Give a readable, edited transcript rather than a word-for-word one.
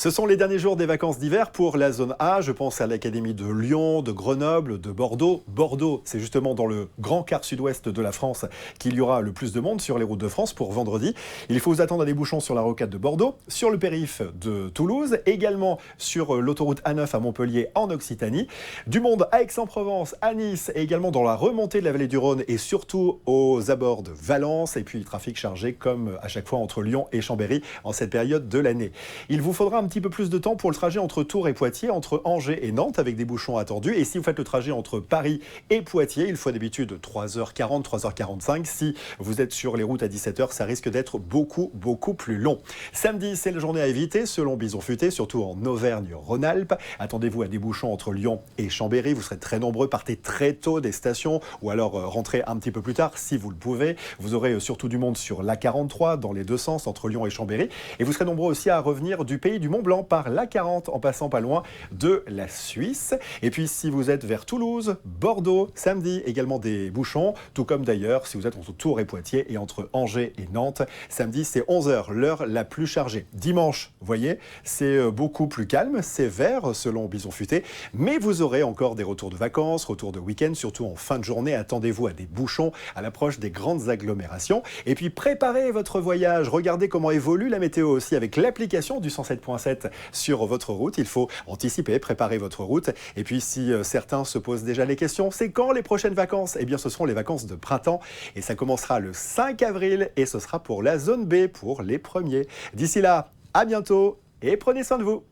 Ce sont les derniers jours des vacances d'hiver pour la zone A. Je pense à l'académie de Lyon, de Grenoble, de Bordeaux. Bordeaux, c'est justement dans le grand quart sud-ouest de la France qu'il y aura le plus de monde sur les routes de France pour vendredi. Il faut vous attendre à des bouchons sur la rocade de Bordeaux, sur le périph' de Toulouse, également sur l'autoroute A9 à Montpellier en Occitanie. Du monde à Aix-en-Provence, à Nice et également dans la remontée de la vallée du Rhône et surtout aux abords de Valence. Et puis trafic chargé comme à chaque fois entre Lyon et Chambéry en cette période de l'année. Il vous faudra un petit peu plus de temps pour le trajet entre Tours et Poitiers, entre Angers et Nantes avec des bouchons attendus. Et si vous faites le trajet entre Paris et Poitiers, il faut d'habitude 3h40, 3h45. Si vous êtes sur les routes à 17h, ça risque d'être beaucoup plus long. Samedi, c'est la journée à éviter selon Bison Futé, surtout en Auvergne-Rhône-Alpes. Attendez-vous à des bouchons entre Lyon et Chambéry. Vous serez très nombreux, partez très tôt des stations ou alors rentrez un petit peu plus tard si vous le pouvez. Vous aurez surtout du monde sur l'A43 dans les deux sens entre Lyon et Chambéry. Et vous serez nombreux aussi à revenir du pays du Mont-Blanc par l'A40 en passant pas loin de la Suisse. Et puis si vous êtes vers Toulouse, Bordeaux, samedi, également des bouchons, tout comme d'ailleurs si vous êtes entre Tours et Poitiers et entre Angers et Nantes. Samedi, c'est 11h, l'heure la plus chargée. Dimanche, vous voyez, c'est beaucoup plus calme, c'est vert selon Bison Futé, mais vous aurez encore des retours de vacances, retours de week-end, surtout en fin de journée. Attendez-vous à des bouchons à l'approche des grandes agglomérations. Et puis préparez votre voyage, regardez comment évolue la météo aussi avec l'application du 107.7 sur votre route. Il faut anticiper, préparer votre route. Et puis si certains se posent déjà les questions, c'est quand les prochaines vacances? Eh bien ce seront les vacances de printemps et ça commencera le 5 avril et ce sera pour la zone B pour les premiers. D'ici là, à bientôt et prenez soin de vous.